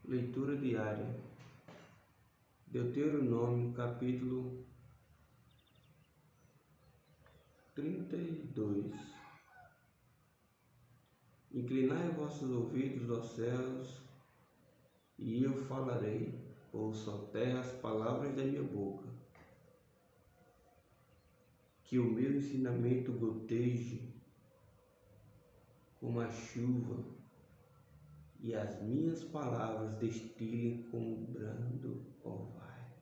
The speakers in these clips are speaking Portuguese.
Leitura diária. Deuteronômio, capítulo 32. Inclinai vossos ouvidos aos céus, e eu falarei. Ouça, ó terra, as palavras da minha boca. Que o meu ensinamento goteje como a chuva, e as minhas palavras destilem como brando orvalho,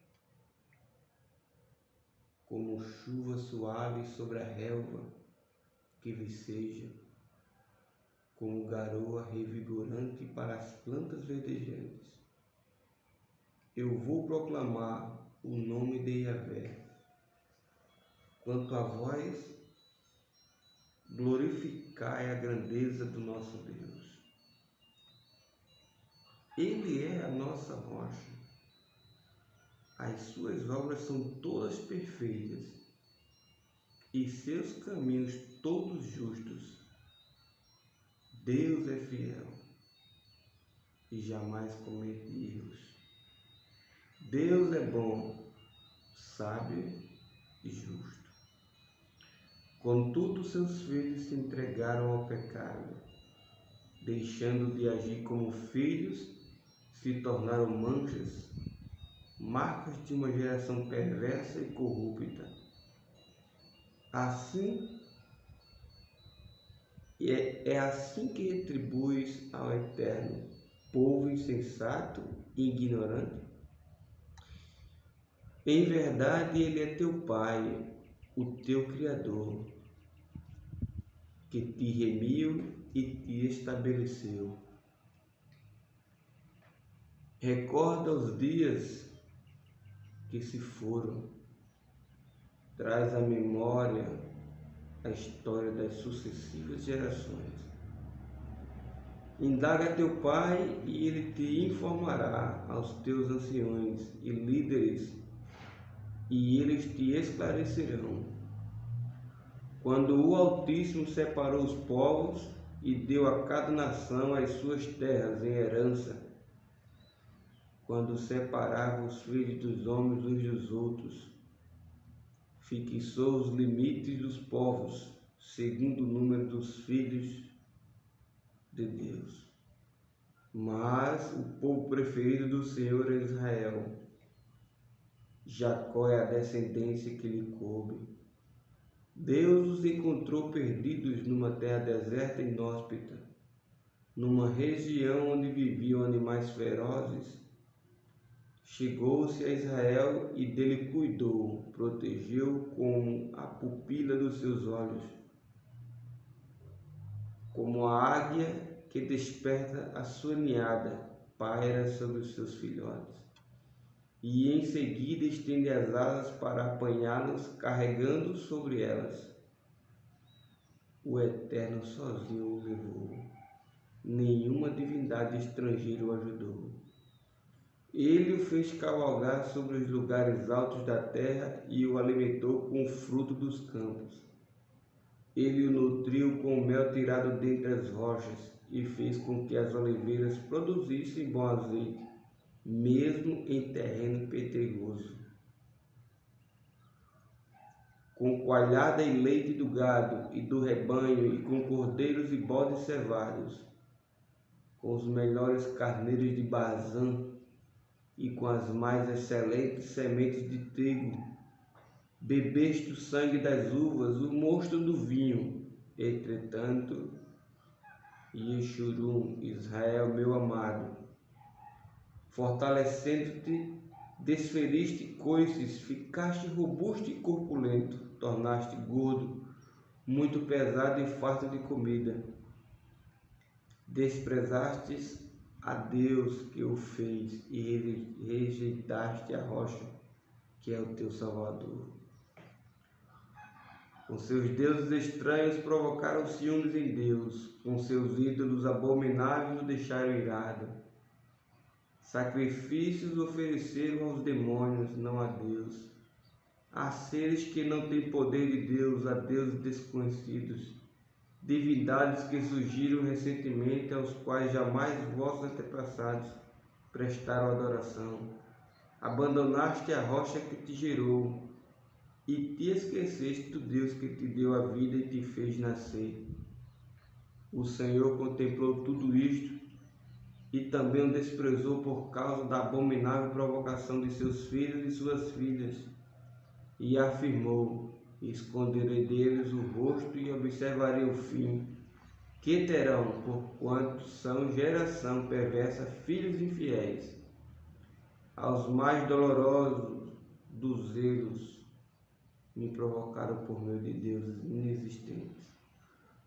como chuva suave sobre a relva que viceja, como garoa revigorante para as plantas verdejantes. Eu vou proclamar o nome de Yahvé. Quanto a vós, glorificai a grandeza do nosso Deus. Ele é a nossa rocha. As suas obras são todas perfeitas e seus caminhos todos justos. Deus é fiel e jamais comete erros. Deus é bom, sábio e justo. Contudo, seus filhos se entregaram ao pecado, deixando de agir como filhos, se tornaram manchas, marcas de uma geração perversa e corrupta. Assim, é assim que retribuis ao Eterno, povo insensato e ignorante? Em verdade, Ele é teu Pai, o teu Criador, que te remiu e te estabeleceu. Recorda os dias que se foram, traz à memória a história das sucessivas gerações. Indaga teu pai e ele te informará, aos teus anciões e líderes, e eles te esclarecerão. Quando o Altíssimo separou os povos e deu a cada nação as suas terras em herança, quando separava os filhos dos homens uns dos outros, fixou os limites dos povos, segundo o número dos filhos de Deus. Mas o povo preferido do Senhor é Israel. Jacó é a descendência que lhe coube. Deus os encontrou perdidos numa terra deserta e inóspita, numa região onde viviam animais ferozes. Chegou-se a Israel e dele cuidou, protegeu como a pupila dos seus olhos, como a águia que desperta a sua ninhada, paira sobre os seus filhotes, e em seguida estende as asas para apanhá-los, carregando sobre elas. O Eterno sozinho o levou, nenhuma divindade estrangeira o ajudou. Ele o fez cavalgar sobre os lugares altos da terra e o alimentou com o fruto dos campos. Ele o nutriu com o mel tirado dentre as rochas e fez com que as oliveiras produzissem bom azeite, mesmo em terreno pedregoso. Com coalhada e leite do gado e do rebanho, e com cordeiros e bodes cevados, com os melhores carneiros de Bazã, e com as mais excelentes sementes de trigo, bebeste o sangue das uvas, o mosto do vinho. Entretanto, Yeshurun, Israel meu amado, fortalecendo-te, desferiste coices, ficaste robusto e corpulento, tornaste gordo, muito pesado e farto de comida. Desprezastes a Deus que o fez e rejeitaste a rocha, que é o teu Salvador. Com seus deuses estranhos provocaram ciúmes em Deus, com seus ídolos abomináveis o deixaram irado. Sacrifícios ofereceram aos demônios, não a Deus, a seres que não têm poder de Deus, a deuses desconhecidos, divindades que surgiram recentemente, aos quais jamais vossos antepassados prestaram adoração. Abandonaste a rocha que te gerou, e te esqueceste do Deus que te deu a vida e te fez nascer. O Senhor contemplou tudo isto e também o desprezou por causa da abominável provocação de seus filhos e suas filhas, e afirmou: esconderei deles o rosto e observarei o fim que terão, porquanto são geração perversa, filhos infiéis. Aos mais dolorosos dos zelos me provocaram por meio de deuses inexistentes.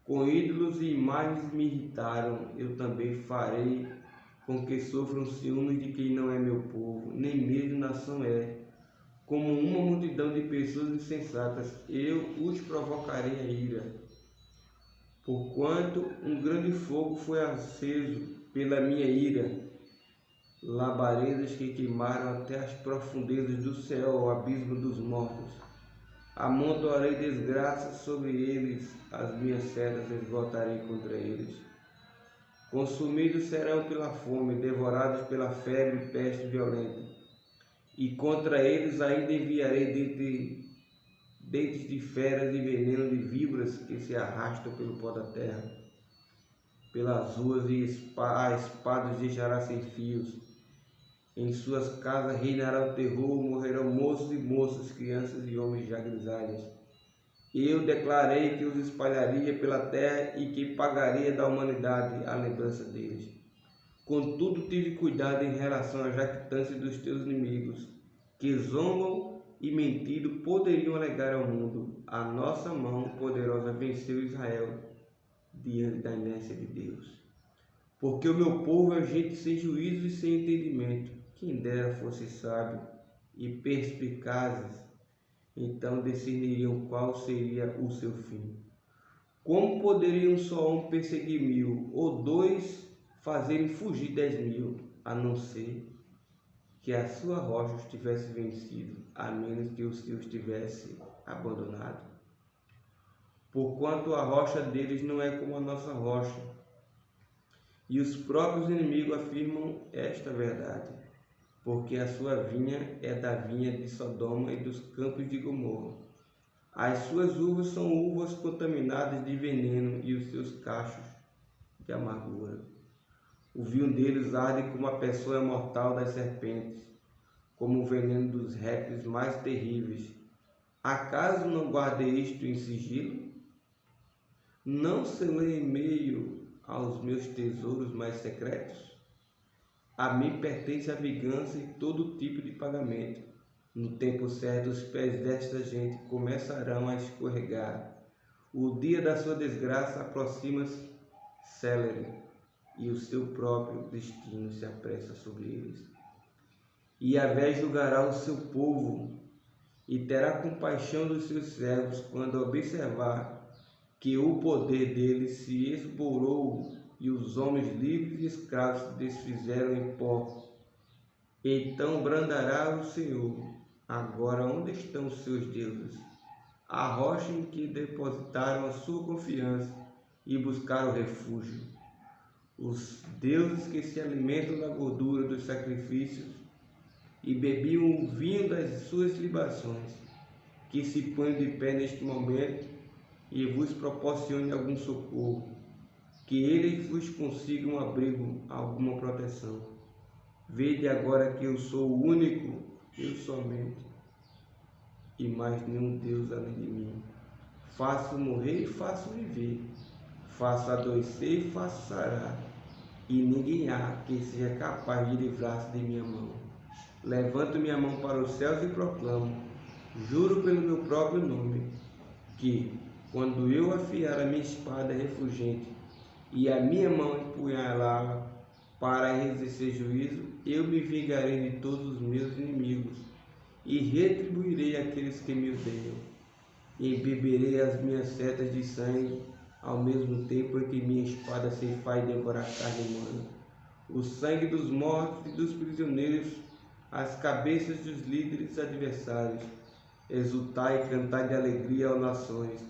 Com ídolos e imagens me irritaram, eu também farei com que sofram ciúmes de quem não é meu povo, nem mesmo nação é. Como uma multidão de pessoas insensatas, eu os provocarei a ira. Porquanto um grande fogo foi aceso pela minha ira, labaredas que queimaram até as profundezas do céu, ao abismo dos mortos. Amontoarei desgraças sobre eles, as minhas setas esgotarei contra eles. Consumidos serão pela fome, devorados pela febre e peste violenta. E contra eles ainda enviarei dentes de feras e veneno de víboras que se arrastam pelo pó da terra. Pelas ruas a espada os deixará sem fios. Em suas casas reinará o terror, morrerão moços e moças, crianças e homens já grisalhas. Eu declarei que os espalharia pela terra e que pagaria da humanidade a lembrança deles. Contudo, tive cuidado em relação à jactância dos teus inimigos, que zombam e mentindo poderiam alegar ao mundo: a nossa mão poderosa venceu Israel diante da inércia de Deus. Porque o meu povo é gente sem juízo e sem entendimento. Quem dera fosse sábio e perspicazes, então discerniriam qual seria o seu fim. Como poderia um só homem perseguir 1000, ou 2 fazerem fugir 10.000, a não ser que a sua rocha os tivesse vencido, a menos que os seus tivesse abandonado? Porquanto a rocha deles não é como a nossa rocha, e os próprios inimigos afirmam esta verdade, porque a sua vinha é da vinha de Sodoma e dos campos de Gomorra. As suas uvas são uvas contaminadas de veneno e os seus cachos de amargura. O vinho deles arde como a peçonha mortal das serpentes, como o veneno dos répteis mais terríveis. Acaso não guardei isto em sigilo? Não selei em meio aos meus tesouros mais secretos? A mim pertence a vingança e todo tipo de pagamento. No tempo certo, os pés desta gente começarão a escorregar. O dia da sua desgraça aproxima-se célere, e o seu próprio destino se apressa sobre eles. E Yahvé julgará o seu povo e terá compaixão dos seus servos quando observar que o poder deles se esborou e os homens livres e escravos se desfizeram em pó. Então brandará o Senhor: agora onde estão os seus deuses? A rocha em que depositaram a sua confiança e buscaram refúgio. Os deuses que se alimentam da gordura dos sacrifícios e bebiam o vinho das suas libações, que se ponham de pé neste momento e vos proporcione algum socorro, que eles vos consigam um abrigo, alguma proteção. Vede agora que eu sou o único, eu somente, e mais nenhum Deus além de mim. Faço morrer e faço viver, faço adoecer e faço sarar, e ninguém há que seja capaz de livrar-se de minha mão. Levanto minha mão para os céus e proclamo, juro pelo meu próprio nome, que, quando eu afiar a minha espada refulgente e a minha mão empunhalá-la para exercer juízo, eu me vingarei de todos os meus inimigos e retribuirei aqueles que me odeiam. E beberei as minhas setas de sangue, ao mesmo tempo em que minha espada ceifar e devorar carne humana, o sangue dos mortos e dos prisioneiros, as cabeças dos líderes adversários. Exultai e cantai de alegria às nações,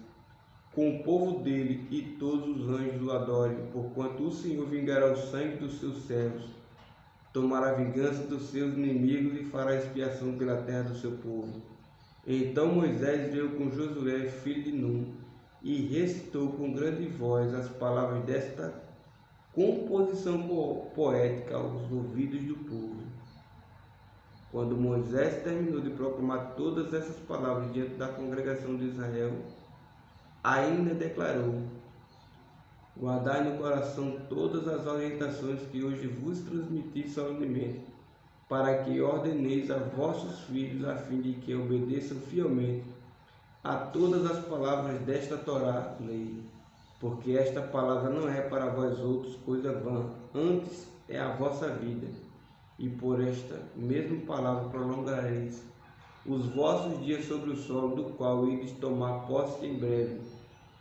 com o povo dele, e todos os anjos o adorem, porquanto o Senhor vingará o sangue dos seus servos, tomará vingança dos seus inimigos e fará expiação pela terra do seu povo. Então Moisés veio com Josué, filho de Num, e recitou com grande voz as palavras desta composição poética aos ouvidos do povo. Quando Moisés terminou de proclamar todas essas palavras diante da congregação de Israel, ainda declarou: guardai no coração todas as orientações que hoje vos transmiti solenemente, para que ordeneis a vossos filhos, a fim de que obedeçam fielmente a todas as palavras desta Torá, lei. Porque esta palavra não é para vós outros coisa vã, antes é a vossa vida. E por esta mesma palavra prolongareis os vossos dias sobre o solo, do qual ides tomar posse em breve,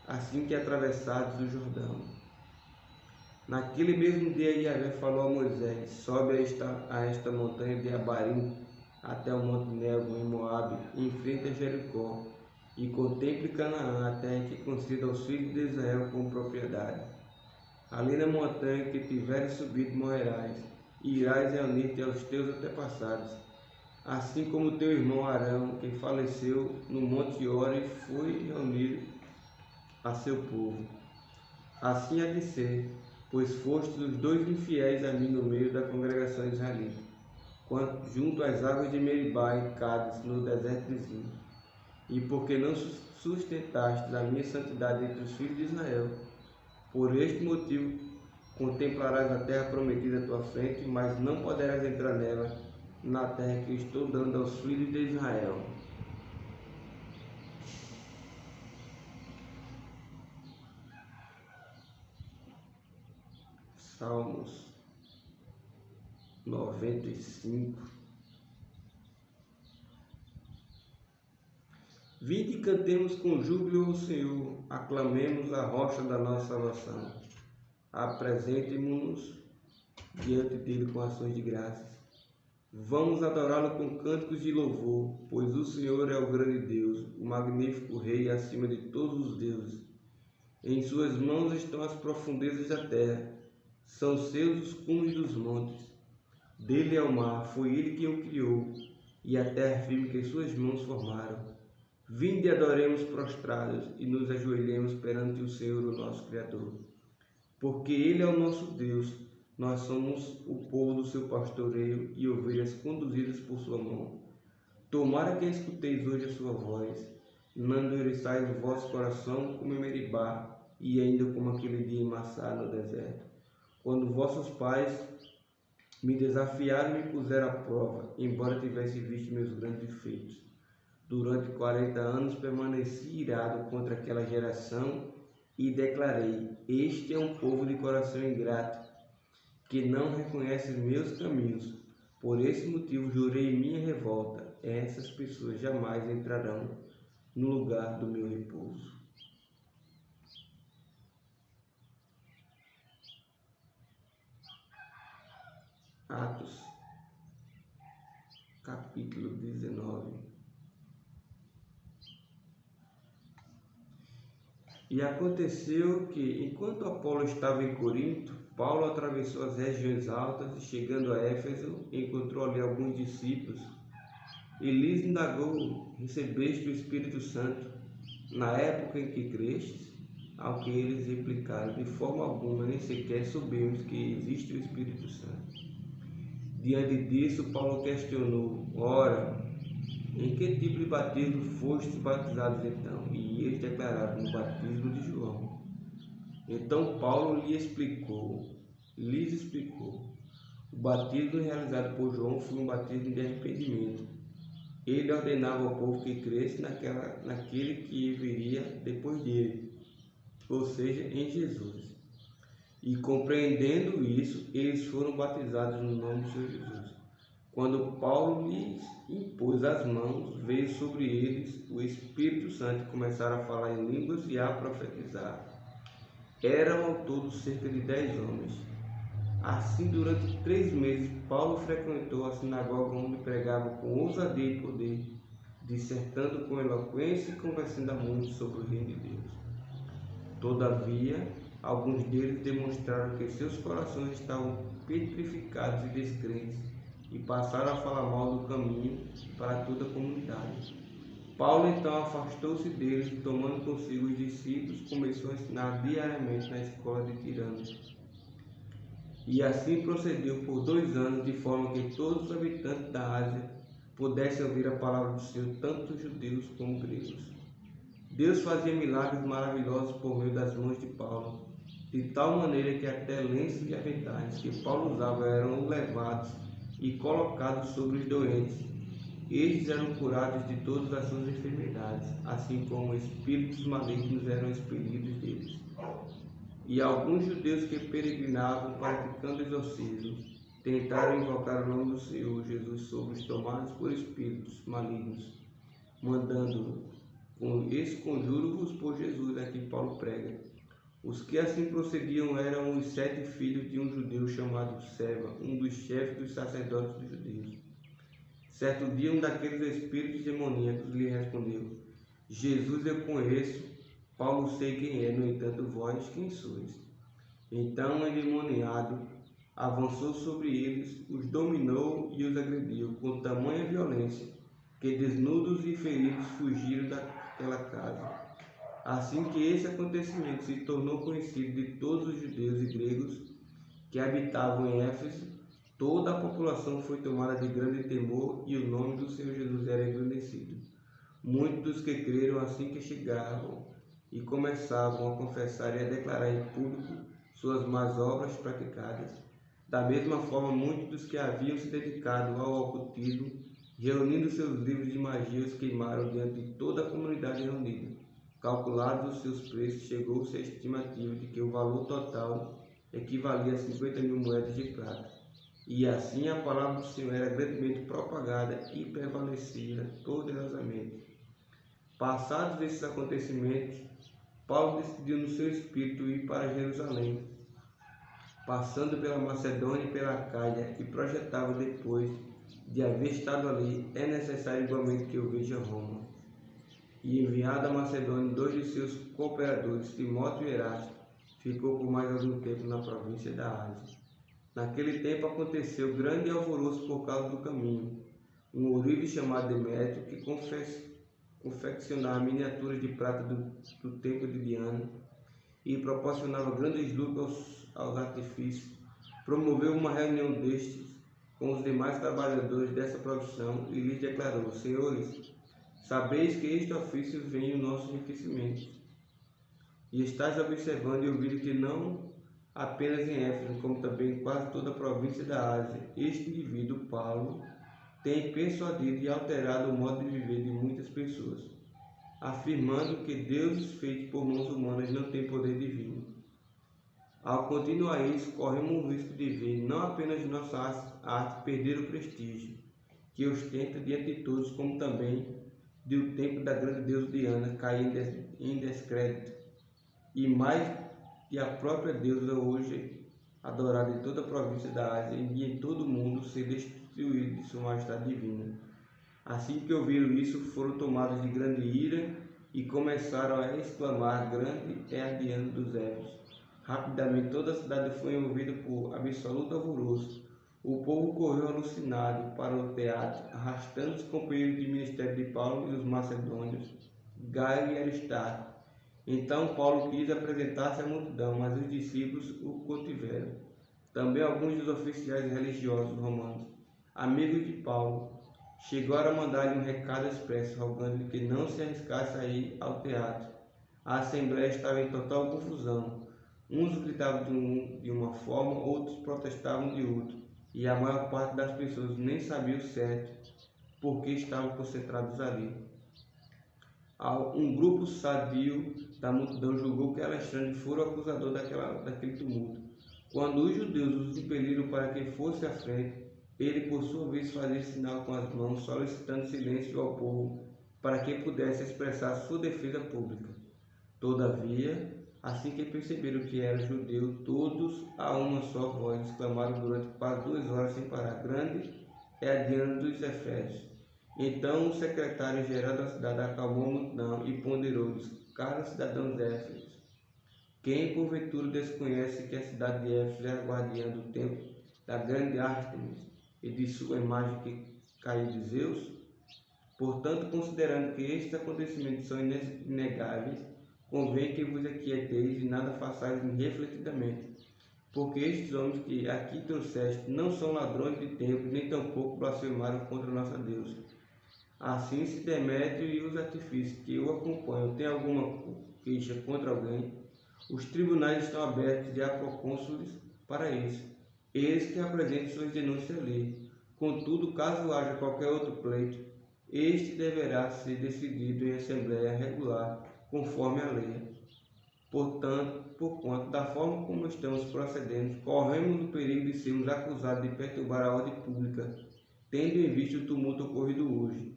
assim que atravessardes o Jordão. Naquele mesmo dia Yahvé falou a Moisés: sobe a esta montanha de Abarim, até o monte Nebo, em Moabe, em frente a Jericó, e contemple Canaã, a terra que conceda aos filhos de Israel como propriedade. Ali na montanha que tiveres subido morrerás, e irás reunir-te aos teus antepassados, assim como teu irmão Arão, que faleceu no monte Hor e foi reunido a seu povo. Assim há de ser, pois fostes os dois infiéis a mim no meio da congregação israelita, junto às águas de Meribá e Cádiz, no deserto de Zim. E porque não sustentastes a minha santidade entre os filhos de Israel, por este motivo contemplarás a terra prometida à tua frente, mas não poderás entrar nela, na terra que estou dando aos filhos de Israel. Salmos 95. Vinde e cantemos com júbilo ao Senhor, aclamemos a rocha da nossa salvação. Apresentemo-nos diante dele com ações de graças. Vamos adorá-lo com cânticos de louvor, pois o Senhor é o grande Deus, o magnífico Rei acima de todos os deuses. Em suas mãos estão as profundezas da terra, são seus os cumes dos montes. Dele é o mar, foi ele quem o criou, e a terra firme que suas mãos formaram. Vinde e adoremos prostrados e nos ajoelhemos perante o Senhor, o nosso Criador. Porque ele é o nosso Deus, nós somos o povo do seu pastoreio e ovelhas conduzidas por sua mão. Tomara que escuteis hoje a sua voz, não endureçais o vosso coração como em Meribá, e ainda como aquele dia em Massá no deserto, quando vossos pais me desafiaram e me puseram à prova, embora tivesse visto meus grandes feitos. Durante 40 anos permaneci irado contra aquela geração e declarei: este é um povo de coração ingrato, que não reconhece meus caminhos. Por esse motivo jurei minha revolta: essas pessoas jamais entrarão no lugar do meu repouso. Atos, capítulo 19. E aconteceu que, enquanto Apolo estava em Corinto, Paulo atravessou as regiões altas e, chegando a Éfeso, encontrou ali alguns discípulos e lhes indagou: recebeste o Espírito Santo na época em que crestes? Ao que eles replicaram: de forma alguma, nem sequer soubemos que existe o Espírito Santo. Diante disso, Paulo questionou: ora, em que tipo de batismo fostes batizados então? E eles declararam: no batismo de João. Então Paulo lhes explicou: o batismo realizado por João foi um batismo de arrependimento. Ele ordenava ao povo que cresce naquele que viria depois dele, ou seja, em Jesus. E compreendendo isso, eles foram batizados no nome do Senhor Jesus. Quando Paulo lhes impôs as mãos, veio sobre eles o Espírito Santo e começaram a falar em línguas e a profetizar. Eram ao todo cerca de 10 homens. Assim, durante 3 meses, Paulo frequentou a sinagoga onde pregava com ousadia e poder, dissertando com eloquência e conversando a muitos sobre o reino de Deus. Todavia, alguns deles demonstraram que seus corações estavam petrificados e descrentes, e passaram a falar mal do caminho para toda a comunidade. Paulo então afastou-se deles e, tomando consigo os discípulos, começou a ensinar diariamente na escola de Tirano. E assim procedeu por 2 anos, de forma que todos os habitantes da Ásia pudessem ouvir a palavra do Senhor, tanto judeus como gregos. Deus fazia milagres maravilhosos por meio das mãos de Paulo, de tal maneira que até lenços e aventais que Paulo usava eram levados e colocados sobre os doentes. Estes eram curados de todas as suas enfermidades, assim como espíritos malignos eram expelidos deles. E alguns judeus que peregrinavam praticando exorcismo tentaram invocar o nome do Senhor Jesus sobre os tomados por espíritos malignos, mandando: com esse conjuro-vos por Jesus a quem Paulo prega. Os que assim procediam eram os 7 filhos de um judeu chamado Seba, um dos chefes dos sacerdotes dos judeus. Certo dia, um daqueles espíritos demoníacos lhe respondeu: Jesus eu conheço, Paulo sei quem é, no entanto vós quem sois? Então o endemoniado avançou sobre eles, os dominou e os agrediu com tamanha violência que desnudos e feridos fugiram daquela casa. Assim que esse acontecimento se tornou conhecido de todos os judeus e gregos que habitavam em Éfeso, toda a população foi tomada de grande temor e o nome do Senhor Jesus era engrandecido. Muitos dos que creram assim que chegavam e começavam a confessar e a declarar em público suas más obras praticadas. Da mesma forma, muitos dos que haviam se dedicado ao ocultismo, reunindo seus livros de magia, os queimaram diante de toda a comunidade reunida. Calculados os seus preços, chegou-se à estimativa de que o valor total equivalia a 50.000 moedas de prata. E assim a palavra do Senhor era grandemente propagada e prevalecia poderosamente. Passados esses acontecimentos, Paulo decidiu no seu espírito ir para Jerusalém, passando pela Macedônia e pela Acaia, e projetava, depois de haver estado ali, é necessário igualmente que eu veja Roma. E enviado à Macedônia 2 de seus cooperadores, Timóteo e Erasto, ficou por mais algum tempo na província da Ásia. Naquele tempo aconteceu grande alvoroço por causa do caminho. Um ourive chamado Demétrio, que confeccionava miniaturas de prata do templo de Diana e proporcionava grandes lucros aos artifícios, promoveu uma reunião destes com os demais trabalhadores dessa profissão e lhes declarou: Senhores, sabeis que este ofício vem o nosso enriquecimento. E estáis observando e ouvindo que não apenas em Éfeso, como também em quase toda a província da Ásia, este indivíduo, Paulo, tem persuadido e alterado o modo de viver de muitas pessoas, afirmando que deuses feitos por mãos humanas não têm poder divino. Ao continuar isso, corremos o risco de ver não apenas nossa arte perder o prestígio que ostenta diante de todos, como também de o templo da grande deusa Diana cair em descrédito, e mais que a própria deusa hoje adorada em toda a província da Ásia e em todo o mundo ser destituída de sua majestade divina. Assim que ouviram isso, foram tomados de grande ira e começaram a exclamar: grande é a Diana dos Éfesos. Rapidamente toda a cidade foi envolvida por absoluto alvoroço. O povo correu alucinado para o teatro, arrastando os companheiros de ministério de Paulo e os macedônios, Gaio e Aristarco. Então Paulo quis apresentar-se à multidão, mas os discípulos o contiveram. Também alguns dos oficiais religiosos romanos, amigos de Paulo, chegaram a mandar-lhe um recado expresso, rogando-lhe que não se arriscasse a ir ao teatro. A assembleia estava em total confusão. Uns gritavam de uma forma, outros protestavam de outra, e a maior parte das pessoas nem sabia o certo porque estavam concentrados ali. Um grupo sadio da multidão julgou que Alexandre fora o acusador daquele tumulto. Quando os judeus os impeliram para que fosse à frente, ele por sua vez fazia sinal com as mãos, solicitando silêncio ao povo para que pudesse expressar sua defesa pública. Todavia, assim que perceberam que era judeu, todos a uma só voz exclamaram durante quase 2 horas sem parar: grande é a Diana dos Efésios. Então o secretário-geral da cidade acalmou a multidão e ponderou-lhes: caros cidadãos de Éfeso, quem porventura desconhece que a cidade de Éfeso é a guardiã do templo da grande Ártemis e de sua imagem que caiu de Zeus? Portanto, considerando que estes acontecimentos são inegáveis, convém que vos aquieteis e nada façais irrefletidamente, porque estes homens que aqui trouxeste não são ladrões de templo, nem tampouco blasfemaram contra nosso Deus. Assim, se Demétrio e os artifícios que o acompanham têm alguma queixa contra alguém, os tribunais estão abertos a procônsules para isso. Eles que apresentem suas denúncias ali. Contudo, caso haja qualquer outro pleito, este deverá ser decidido em assembleia regular, conforme a lei. Portanto, por conta da forma como estamos procedendo, corremos o perigo de sermos acusados de perturbar a ordem pública, tendo em vista o tumulto ocorrido hoje.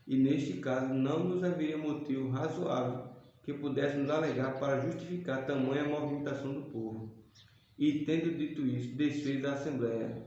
E neste caso não nos haveria motivo razoável que pudéssemos alegar para justificar tamanha movimentação do povo. E tendo dito isso, desfez a assembleia.